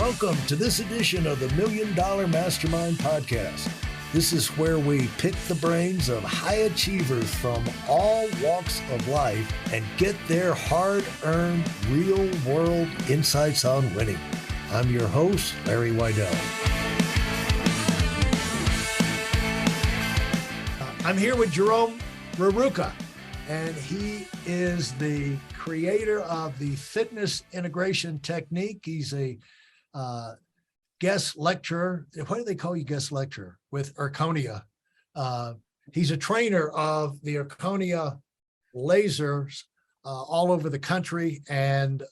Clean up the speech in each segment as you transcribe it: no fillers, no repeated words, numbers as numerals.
Welcome to this edition of the Million Dollar Mastermind podcast. This is where we pick the brains of high achievers from all walks of life and get their hard-earned, real-world insights on winning. I'm your host, Larry Weidel. I'm here with Jerome Rerucha, and he is the creator of the fitness integration technique. He's a guest lecturer. What do they call you, guest lecturer? With Erconia. He's a trainer of the Erconia lasers all over the country. And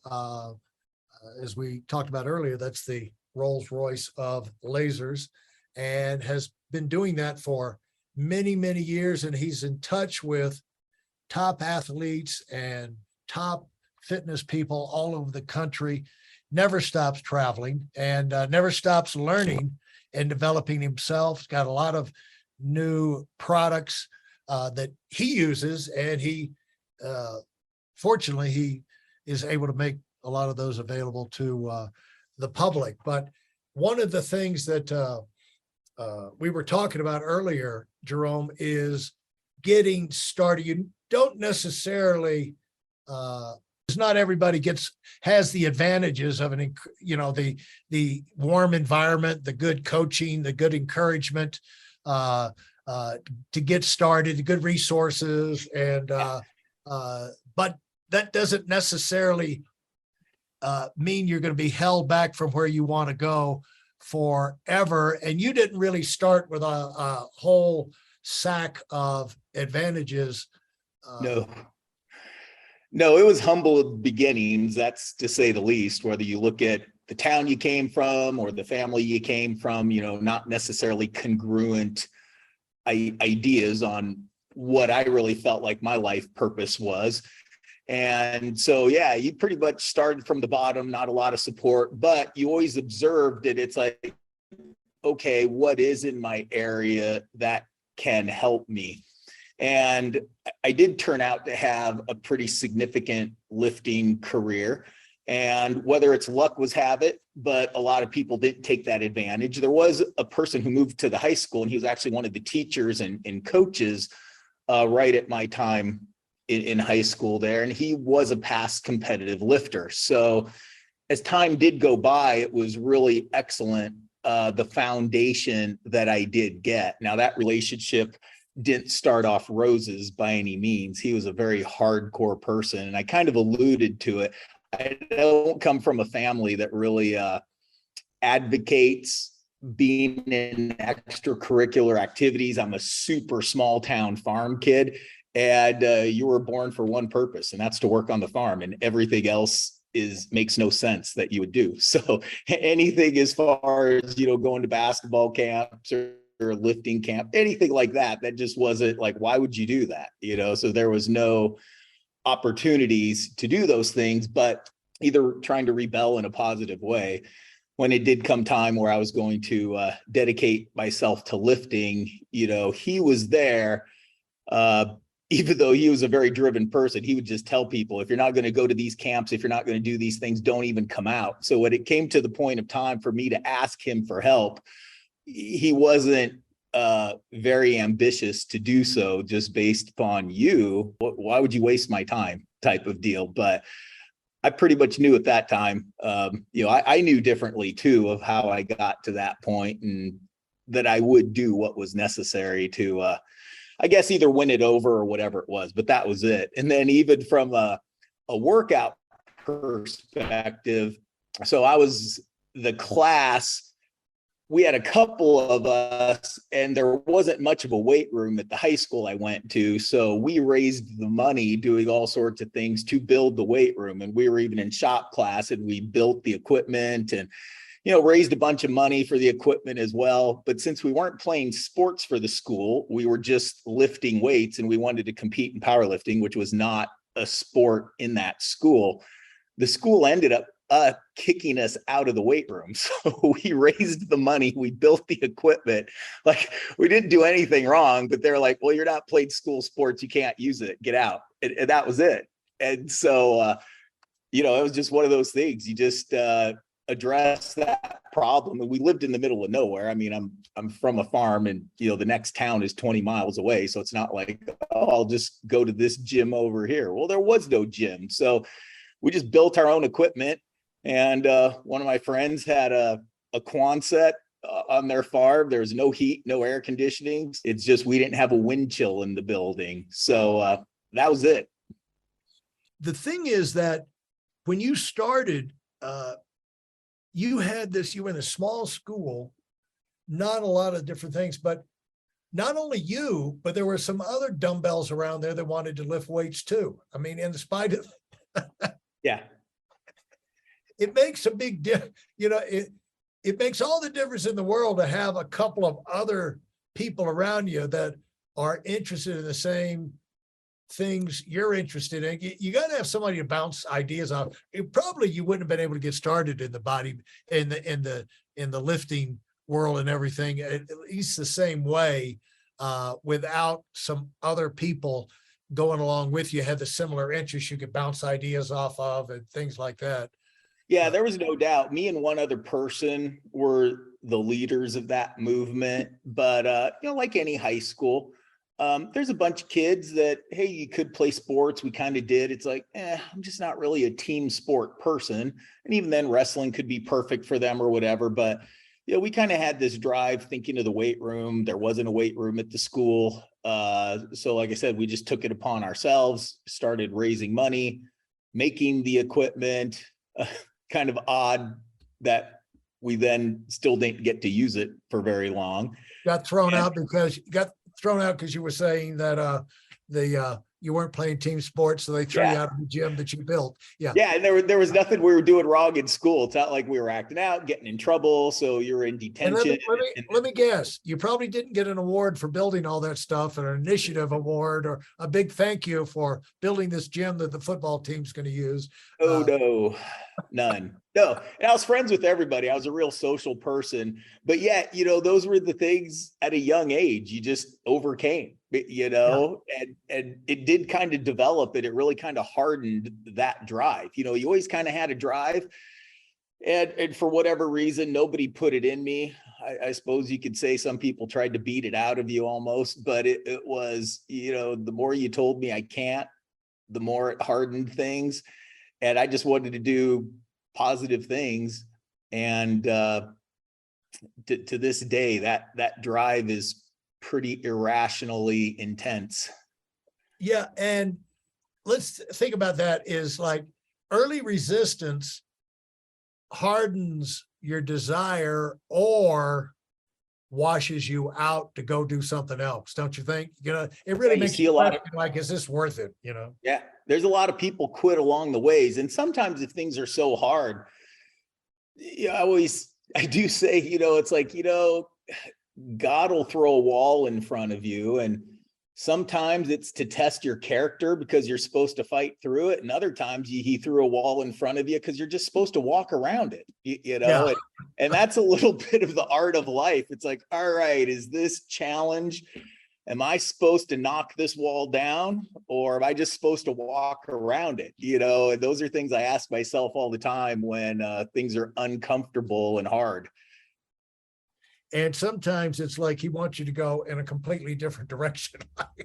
as we talked about earlier, that's the Rolls Royce of lasers, and has been doing that for many, many years. And he's in touch with top athletes and top fitness people all over the country, never stops traveling, and never stops learning and developing himself. He's got a lot of new products that he uses, and he, fortunately, he is able to make a lot of those available to the public. But one of the things that we were talking about earlier, Jerome, is getting started. You don't necessarily, not everybody has the advantages of the warm environment, the good coaching, the good encouragement to get started, the good resources, and but that doesn't necessarily mean you're going to be held back from where you want to go forever. And you didn't really start with a whole sack of advantages. No, it was humble beginnings, that's to say the least, whether you look at the town you came from or the family you came from, not necessarily congruent ideas on what I really felt like my life purpose was. And so, yeah, you pretty much started from the bottom, not a lot of support, but you always observed that it's like, okay, what is in my area that can help me? And I did turn out to have a pretty significant lifting career. And whether it's luck was have it, but a lot of people didn't take that advantage. There was a person who moved to the high school, and he was actually one of the teachers and coaches right at my time in high school there. And he was a past competitive lifter. So as time did go by, it was really excellent, the foundation that I did get. Now, that relationship didn't start off roses by any means. He was a very hardcore person, and I kind of alluded to it. I don't come from a family that really advocates being in extracurricular activities. I'm a super small town farm kid, and you were born for one purpose, and that's to work on the farm, and everything else makes no sense that you would do. So anything as far as, going to basketball camps or lifting camp, anything like that just wasn't like, why would you do that? So there was no opportunities to do those things, but either trying to rebel in a positive way. When it did come time where I was going to dedicate myself to lifting, he was there. Even though he was a very driven person, he would just tell people, if you're not going to go to these camps, if you're not going to do these things, don't even come out. So when it came to the point of time for me to ask him for help, he wasn't very ambitious to do so, just based upon why would you waste my time type of deal. But I pretty much knew at that time, I knew differently too of how I got to that point, and that I would do what was necessary to, I guess, either win it over or whatever it was, but that was it. And then even from a workout perspective, so I was the class, we had a couple of us, and there wasn't much of a weight room at the high school I went to. So we raised the money doing all sorts of things to build the weight room. And we were even in shop class, and we built the equipment and, raised a bunch of money for the equipment as well. But since we weren't playing sports for the school, we were just lifting weights, and we wanted to compete in powerlifting, which was not a sport in that school. The school ended up kicking us out of the weight room. So we raised the money, we built the equipment, like we didn't do anything wrong, but they're like, well, you're not playing school sports, you can't use it, get out. And that was it. And so, it was just one of those things. You just, address that problem. And we lived in the middle of nowhere. I mean, I'm from a farm, and the next town is 20 miles away. So it's not like, oh, I'll just go to this gym over here. Well, there was no gym. So we just built our own equipment. And one of my friends had a Quonset on their farm. There's no heat, no air conditioning. It's just, we didn't have a wind chill in the building. So that was it. The thing is that when you started, you were in a small school, not a lot of different things, but not only you, but there were some other dumbbells around there that wanted to lift weights too. I mean, in spite of, Yeah. it makes a big difference. It makes all the difference in the world to have a couple of other people around you that are interested in the same things you're interested in. You got to have somebody to bounce ideas off. Probably you wouldn't have been able to get started in the body, in the lifting world and everything, at least the same way, without some other people going along with you, had the similar interests you could bounce ideas off of and things like that. Yeah, there was no doubt. Me and one other person were the leaders of that movement. But like any high school, there's a bunch of kids that, hey, you could play sports. We kind of did. It's like, I'm just not really a team sport person. And even then, wrestling could be perfect for them or whatever. But we kind of had this drive thinking of the weight room. There wasn't a weight room at the school. So like I said, we just took it upon ourselves, started raising money, making the equipment. Kind of odd that we then still didn't get to use it for very long. Got thrown out because you were saying that you weren't playing team sports, so they threw you out of the gym that you built. Yeah. Yeah, and there was nothing we were doing wrong in school. It's not like we were acting out, getting in trouble, so you were in detention. Let me guess. You probably didn't get an award for building all that stuff, or an initiative award, or a big thank you for building this gym that the football team's going to use. Oh, no, none. No, and I was friends with everybody. I was a real social person, but yeah, those were the things at a young age you just overcame, and it did kind of develop it. It really kind of hardened that drive. You always kind of had a drive, and for whatever reason, nobody put it in me. I suppose you could say some people tried to beat it out of you almost, but it was, the more you told me I can't, the more it hardened things. And I just wanted to do positive things. And to this day, that drive is pretty irrationally intense. Yeah. And let's think about that, is like early resistance hardens your desire or washes you out to go do something else. Don't you think? It really makes you question, like, is this worth it? Yeah. There's a lot of people quit along the ways. And sometimes if things are so hard, I do say, it's like, God will throw a wall in front of you. And sometimes it's to test your character because you're supposed to fight through it. And other times he threw a wall in front of you because you're just supposed to walk around it, Yeah. And that's a little bit of the art of life. It's like, all right, is this challenge? Am I supposed to knock this wall down, or am I just supposed to walk around it? And those are things I ask myself all the time when things are uncomfortable and hard. And sometimes it's like he wants you to go in a completely different direction.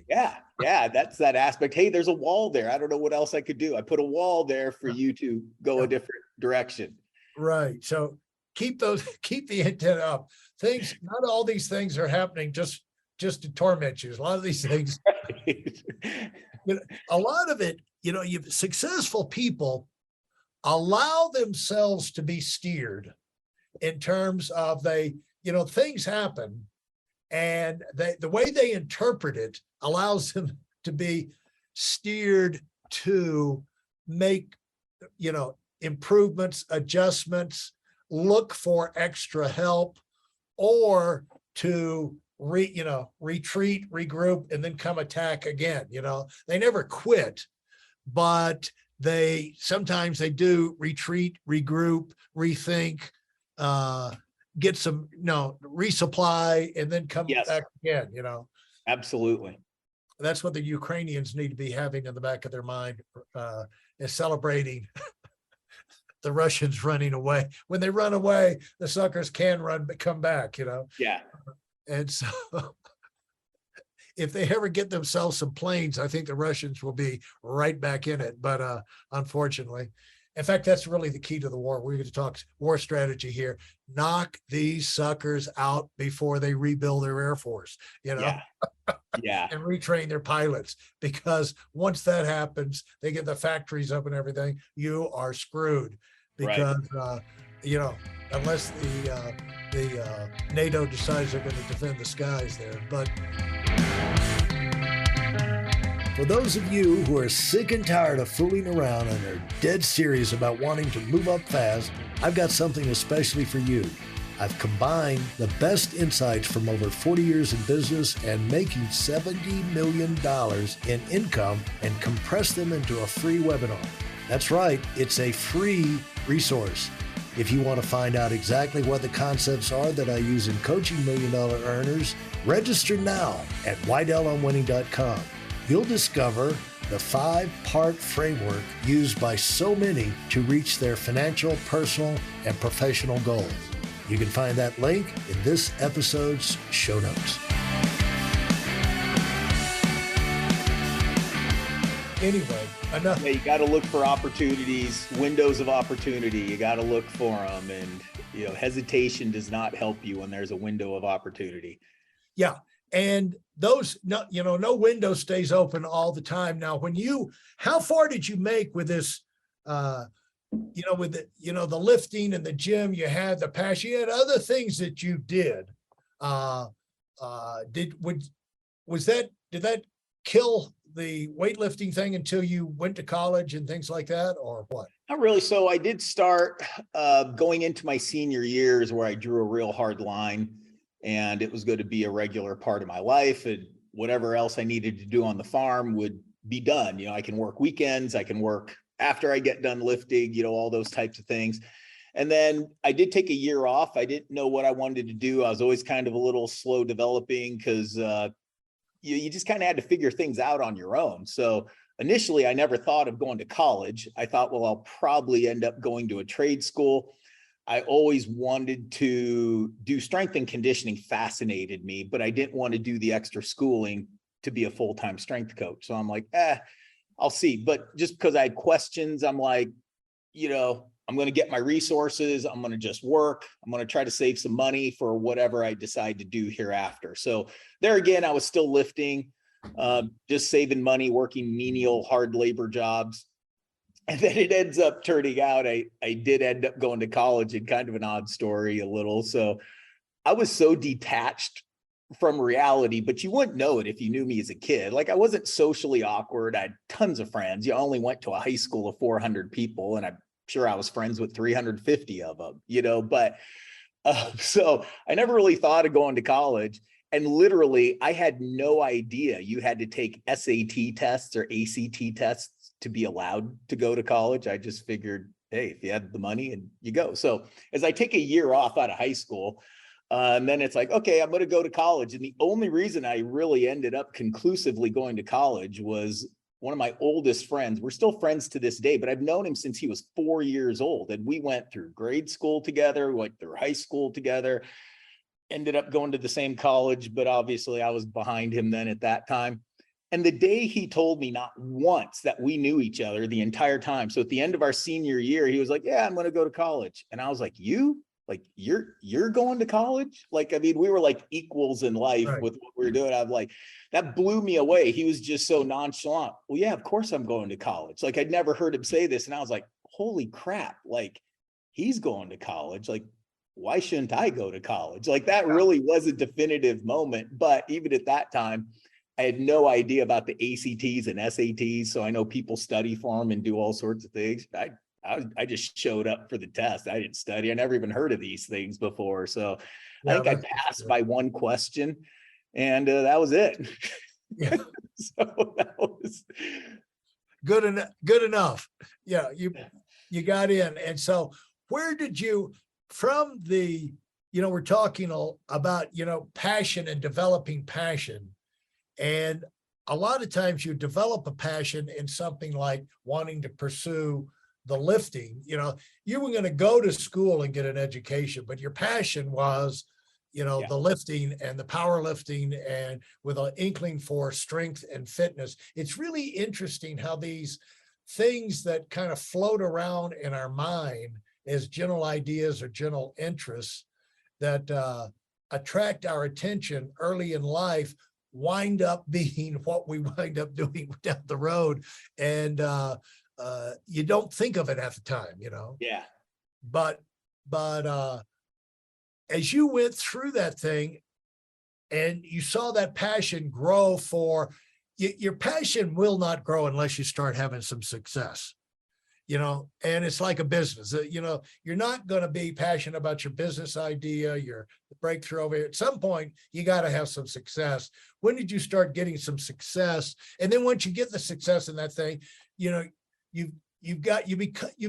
Yeah, that's that aspect. Hey, there's a wall there. I don't know what else I could do. I put a wall there for you to go a different direction. Right. So keep the intent up. Not all these things are happening just to torment you. A lot of these things, a lot of it, successful people allow themselves to be steered in terms of things happen, and the way they interpret it allows them to be steered to make, improvements, adjustments, look for extra help, or to retreat, regroup, and then come attack again. They never quit, but sometimes they do retreat, regroup, rethink, get some, resupply, and then come back again. Absolutely. That's what the Ukrainians need to be having in the back of their mind, is celebrating the Russians running away. When they run away, the suckers can run, but come back, Yeah. And so if they ever get themselves some planes, I think the Russians will be right back in it. But unfortunately, in fact, that's really the key to the war. We're going to talk war strategy here. Knock these suckers out before they rebuild their Air Force, Yeah. Yeah. and retrain their pilots. Because once that happens, they get the factories up and everything, you are screwed. Right. Because, unless the NATO decides they're going to defend the skies there. But for those of you who are sick and tired of fooling around and are dead serious about wanting to move up fast, I've got something especially for you. I've combined the best insights from over 40 years in business and making $70 million in income and compressed them into a free webinar. That's right, it's a free resource. If you want to find out exactly what the concepts are that I use in coaching $1 million earners, register now at WeidelOnWinning.com. You'll discover the 5-part framework used by so many to reach their financial, personal, and professional goals. You can find that link in this episode's show notes. Anyway, enough. Yeah, you got to look for opportunities, windows of opportunity. You got to look for them. And, hesitation does not help you when there's a window of opportunity. Yeah. And those, no window stays open all the time. Now, how far did you make with this, with the lifting and the gym? You had the passion, you had other things that you did. Did that kill the weightlifting thing until you went to college and things like that, or what? Not really. So I did start going into my senior years where I drew a real hard line, and it was going to be a regular part of my life, and whatever else I needed to do on the farm would be done. I can work weekends, I can work after I get done lifting, all those types of things. And then I did take a year off. I didn't know what I wanted to do. I was always kind of a little slow developing because you just kind of had to figure things out on your own. So initially, I never thought of going to college. I thought, well, I'll probably end up going to a trade school. I always wanted to do strength and conditioning, fascinated me, but I didn't want to do the extra schooling to be a full-time strength coach. So I'm like, I'll see. But just because I had questions, I'm like, I'm going to get my resources. I'm going to just work. I'm going to try to save some money for whatever I decide to do hereafter. So there again, I was still lifting, just saving money, working menial, hard labor jobs. And then it ends up turning out, I did end up going to college, in kind of an odd story a little. So I was so detached from reality, but you wouldn't know it if you knew me as a kid. Like, I wasn't socially awkward. I had tons of friends. You only went to a high school of 400 people, and I'm sure I was friends with 350 of them, but so I never really thought of going to college. And literally, I had no idea you had to take SAT tests or ACT tests to be allowed to go to college. I just figured, hey, if you had the money, and you go. So as I take a year off out of high school, and then it's like, okay, I'm going to go to college. And the only reason I really ended up conclusively going to college was one of my oldest friends. We're still friends to this day, but I've known him since he was 4 years old. And we went through grade school together, went through high school together, ended up going to the same college, but obviously I was behind him then at that time. And the day he told me not once that we knew each other the entire time. So at the end of our senior year, he was like, yeah, I'm going to go to college. And I was like, you're going to college? Like, I mean, we were like equals in life, right, with what we were doing. I'm like, that blew me away. He was just so nonchalant. Well, yeah, of course I'm going to college. Like, I'd never heard him say this. And I was like, holy crap. Like, he's going to college. Like, why shouldn't I go to college? Like, that really was a definitive moment. But even at that time, I had no idea about the ACTs and SATs. So I know people study for them and do all sorts of things. I just showed up for the test. I didn't study. I never even heard of these things before. So I think I passed by one question, and that was it. Yeah. So that was good enough. Yeah. You got in. And so where did you, from the, we're talking about, passion and developing passion. And a lot of times you develop a passion in something like wanting to pursue the lifting, you know, you were going to go to school and get an education, but your passion was, you know, the lifting and the powerlifting, and with an inkling for strength and fitness. It's really interesting how these things that kind of float around in our mind as general ideas or general interests that attract our attention early in life wind up being what we wind up doing down the road. And you don't think of it at the time, you know? Yeah. But as you went through that thing and you saw that passion grow for, your passion will not grow unless you start having some success, you know, and it's like a business. You know, you're not going to be passionate about your business idea, your breakthrough over here. At some point, you got to have some success. When did you start getting some success? And then once you get the success in that thing, you know, you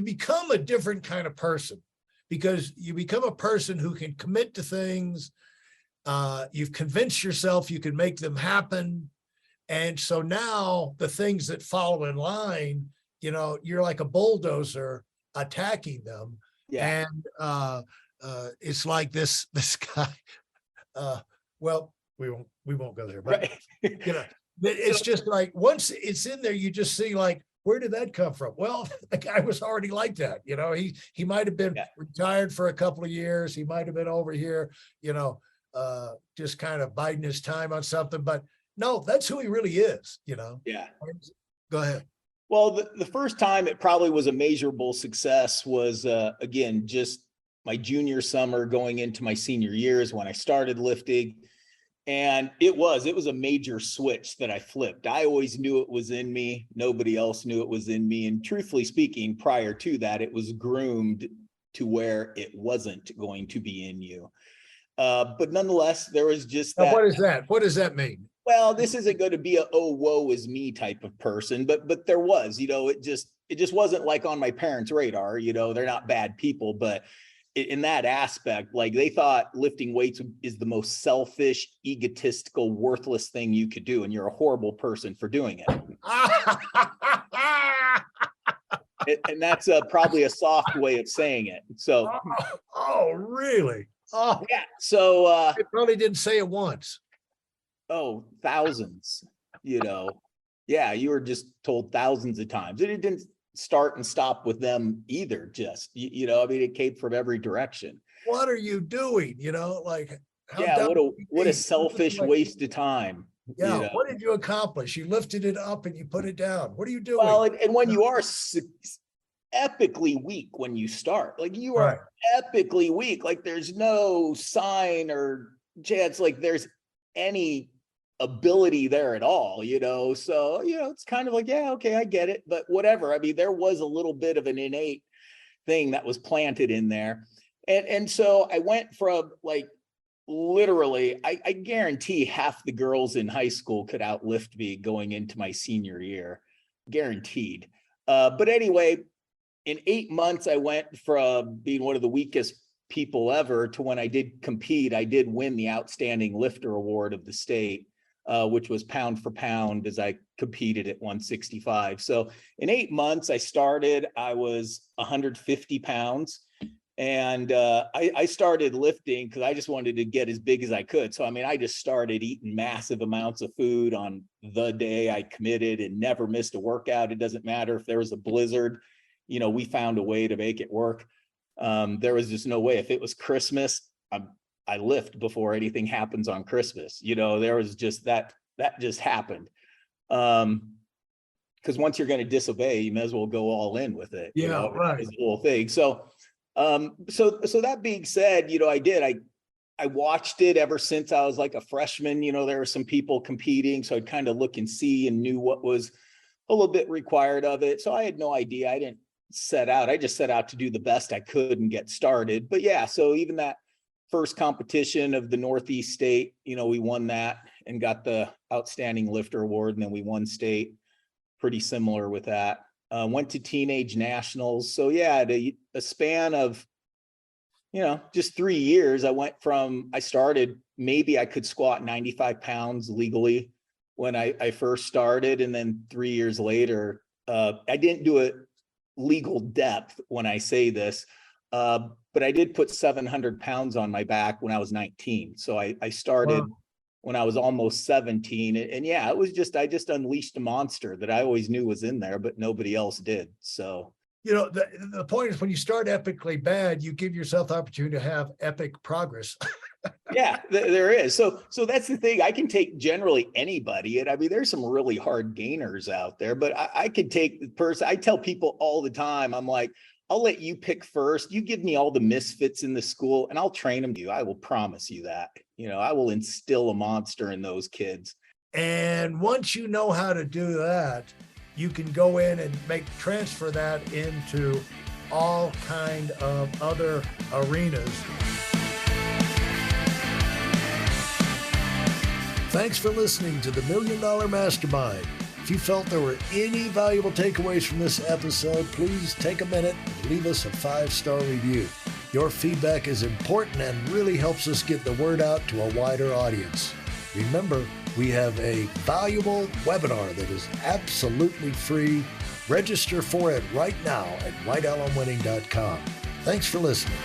become a different kind of person, because you become a person who can commit to things. You've convinced yourself you can make them happen. And so now the things that follow in line, you know, you're like a bulldozer attacking them. Yeah. And it's like this guy, well, we won't go there, but Right. you know, it's just like, once it's in there, you just see like, where did that come from? Well, the guy was already like that. You know, he might have been retired for a couple of years. He might have been over here, you know, just kind of biding his time on something, but no, that's who he really is, you know? Yeah. Go ahead. Well, the first time it probably was a measurable success was, again, just my junior summer going into my senior years when I started lifting. And it was a major switch that I flipped. I always knew it was in me. Nobody else knew it was in me. And truthfully speaking, prior to that, it was groomed to where it wasn't going to be in you. But nonetheless, there was just that. Now, what is that? What does that mean? Well, this isn't going to be a, oh, woe is me type of person, but there was, you know, it just wasn't like on my parents' radar. You know, they're not bad people, but in that aspect, like, they thought lifting weights is the most selfish, egotistical, worthless thing you could do, and you're a horrible person for doing it. And that's probably a soft way of saying it. So, oh, really? Oh, yeah. So I probably didn't say it once. Oh, thousands, you know. Yeah, you were just told thousands of times. And it didn't start and stop with them either. Just, you know, I mean, it came from every direction. What are you doing? You know, like, how Yeah, what a dumb selfish waste of time. Yeah. You know? What did you accomplish? You lifted it up and you put it down. What are you doing? Well, and when you are epically weak when you start, like, you are epically weak, like, there's no sign or chance like there's any ability there at all, you know? So, you know, it's kind of like, yeah, okay, I get it, but whatever. I mean, there was a little bit of an innate thing that was planted in there. And so I went from, like, literally, I guarantee half the girls in high school could outlift me going into my senior year, guaranteed. But anyway, in 8 months, I went from being one of the weakest people ever to, when I did compete, I did win the Outstanding Lifter Award of the state, which was pound for pound, as I competed at 165. So in 8 months, I was 150 pounds. And I started lifting because I just wanted to get as big as I could. So, I mean, I just started eating massive amounts of food on the day I committed and never missed a workout. It doesn't matter if there was a blizzard, you know, we found a way to make it work. There was just no way. If it was Christmas, I lift before anything happens on Christmas. You know, there was just that just happened. Because once you're going to disobey, you may as well go all in with it. Yeah, you know? right. That was the whole thing. So that being said, you know, I watched it ever since I was like a freshman. You know, there were some people competing, so I'd kind of look and see and knew what was a little bit required of it. So I had no idea. I didn't set out. I just set out to do the best I could and get started. But yeah, so even that first competition of the Northeast state, you know, we won that and got the Outstanding Lifter Award, and then we won state, pretty similar with that. Went to teenage nationals. So yeah, a span of, you know, just 3 years, I started, maybe I could squat 95 pounds legally when I first started. And then 3 years later, I didn't do it legal depth when I say this, but I did put 700 pounds on my back when I was 19. So I started when I was almost 17. And yeah, it was just, I just unleashed a monster that I always knew was in there, but nobody else did. So, the point is when you start epically bad, you give yourself the opportunity to have epic progress. yeah, there is. So that's the thing. I can take generally anybody. And I mean, there's some really hard gainers out there, but I could take the person. I tell people all the time, I'm like, I'll let you pick first. You give me all the misfits in the school and I'll train them to you. I will promise you that, I will instill a monster in those kids. And once you know how to do that, you can go in and transfer that into all kind of other arenas. Thanks for listening to the Million Dollar Mastermind. If you felt there were any valuable takeaways from this episode, please take a minute and leave us a 5-star review. Your feedback is important and really helps us get the word out to a wider audience. Remember, we have a valuable webinar that is absolutely free. Register for it right now at weidelonwinning.com. Thanks for listening.